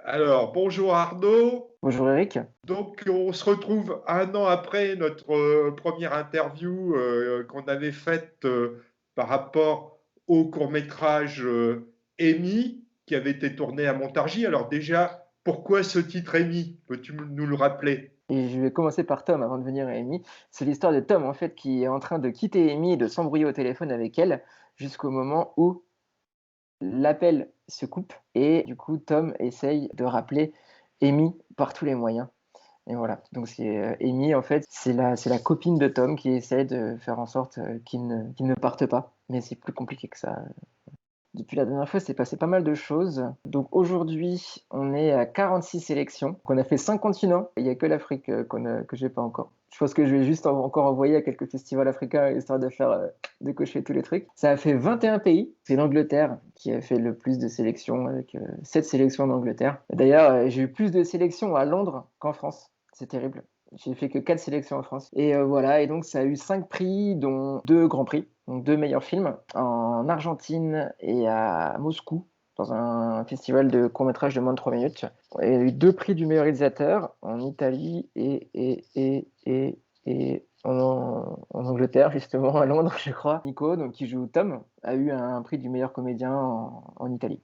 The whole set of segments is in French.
Alors, bonjour Arnaud. Bonjour Eric. Donc, on se retrouve un an après notre première interview qu'on avait faite par rapport au court-métrage Amy, qui avait été tourné à Montargis. Alors déjà, pourquoi ce titre Amy? Peux-tu nous le rappeler? Et je vais commencer par Tom avant de venir à Amy. C'est l'histoire de Tom en fait qui est en train de quitter Amy et de s'embrouiller au téléphone avec elle jusqu'au moment où l'appel se coupe et du coup Tom essaye de rappeler Amy par tous les moyens. Et voilà, donc c'est Amy en fait, c'est la copine de Tom qui essaie de faire en sorte qu'il ne parte pas. Mais c'est plus compliqué que ça. Depuis la dernière fois, c'est passé pas mal de choses. Donc aujourd'hui, on est à 46 sélections. On a fait 5 continents. Il n'y a que l'Afrique que j'ai pas encore. Je pense que je vais juste encore envoyer à quelques festivals africains histoire de faire de cocher tous les trucs. Ça a fait 21 pays. C'est l'Angleterre qui a fait le plus de sélections avec 7 sélections d'Angleterre. D'ailleurs, j'ai eu plus de sélections à Londres qu'en France. C'est terrible. J'ai fait que 4 sélections en France. Et voilà, et donc ça a eu 5 prix, dont 2 grands prix, donc 2 meilleurs films, en Argentine et à Moscou, dans un festival de court-métrage de moins de 3 minutes. Et il y a eu 2 prix du meilleur réalisateur en Italie et en Angleterre, justement, à Londres, je crois. Nico, donc, qui joue Tom, a eu un prix du meilleur comédien en Italie.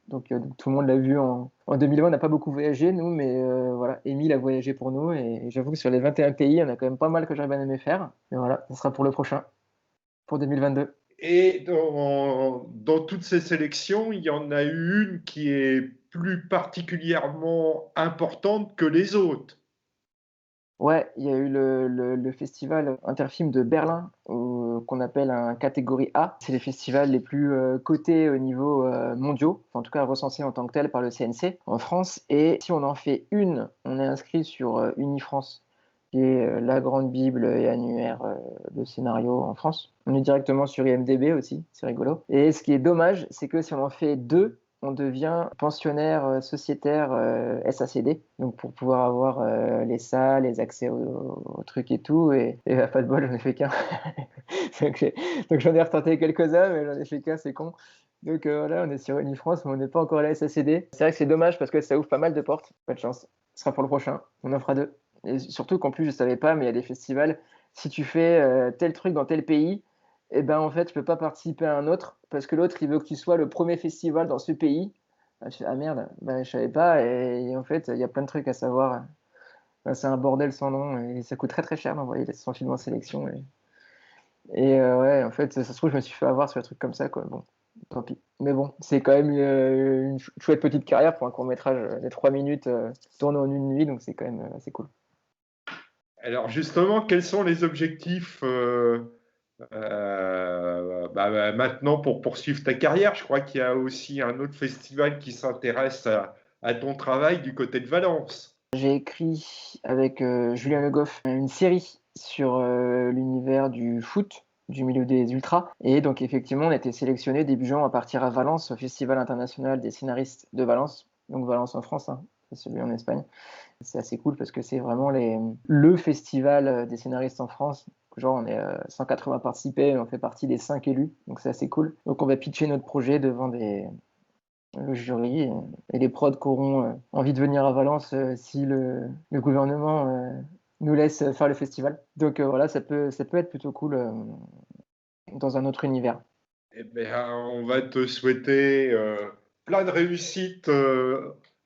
Donc, tout le monde l'a vu en 2020. On n'a pas beaucoup voyagé, nous, mais voilà, Émile a voyagé pour nous. Et j'avoue que sur les 21 pays, il y en a quand même pas mal que j'aurais bien aimé faire. Mais voilà, ce sera pour le prochain, pour 2022. Et dans toutes ces sélections, il y en a eu une qui est plus particulièrement importante que les autres. Ouais, il y a eu le festival Interfilm de Berlin, qu'on appelle un catégorie A. C'est les festivals les plus cotés au niveau mondiaux, enfin, en tout cas recensés en tant que tel par le CNC en France. Et si on en fait une, on est inscrit sur Unifrance, qui est la grande bible et annuaire de scénario en France. On est directement sur IMDb aussi, c'est rigolo. Et ce qui est dommage, c'est que si on en fait deux, on devient pensionnaire sociétaire SACD, donc pour pouvoir avoir les salles, les accès aux trucs et tout, et pas de bol, j'en ai fait qu'un. donc, donc j'en ai retenté quelques-uns, mais j'en ai fait qu'un, c'est con. Donc voilà, on est sur Unifrance, mais on n'est pas encore à la SACD. C'est vrai que c'est dommage parce que ça ouvre pas mal de portes. Pas de chance. Ce sera pour le prochain. On en fera deux. Et surtout qu'en plus, je savais pas, mais il y a des festivals. Si tu fais tel truc dans tel pays, eh ben en fait, tu peux pas participer à un autre parce que l'autre, il veut que tu sois le premier festival dans ce pays. Ah, je fais, ah merde, bah, je savais pas. Et en fait, il y a plein de trucs à savoir. C'est un bordel sans nom et ça coûte très très cher d'envoyer son film en sélection. Et ouais, en fait, ça se trouve, je me suis fait avoir sur un truc comme ça, quoi. Bon, tant pis. Mais bon, c'est quand même une chouette petite carrière pour un court-métrage de 3 minutes tourné en une nuit, donc c'est quand même assez cool. Alors justement, quels sont les objectifs maintenant pour poursuivre ta carrière? Je crois qu'il y a aussi un autre festival qui s'intéresse à ton travail du côté de Valence. J'ai écrit avec Julien Le Goff une série sur l'univers du foot, du milieu des ultras. Et donc, effectivement, on a été sélectionné début juin à partir à Valence, au Festival international des scénaristes de Valence. Donc, Valence en France, hein, c'est celui en Espagne. C'est assez cool parce que c'est vraiment le festival des scénaristes en France. Genre, on est 180 participés, on fait partie des 5 élus, donc c'est assez cool. Donc, on va pitcher notre projet devant le jury et les prods qui auront envie de venir à Valence si le gouvernement nous laisse faire le festival. Donc voilà, ça peut être plutôt cool dans un autre univers. Eh bien, on va te souhaiter plein de réussite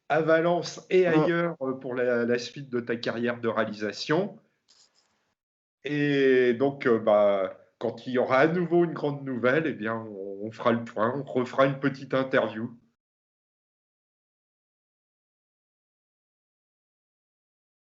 à Valence et Mm. ailleurs pour la suite de ta carrière de réalisation. Et donc, quand il y aura à nouveau une grande nouvelle, eh bien, on fera le point, on refera une petite interview.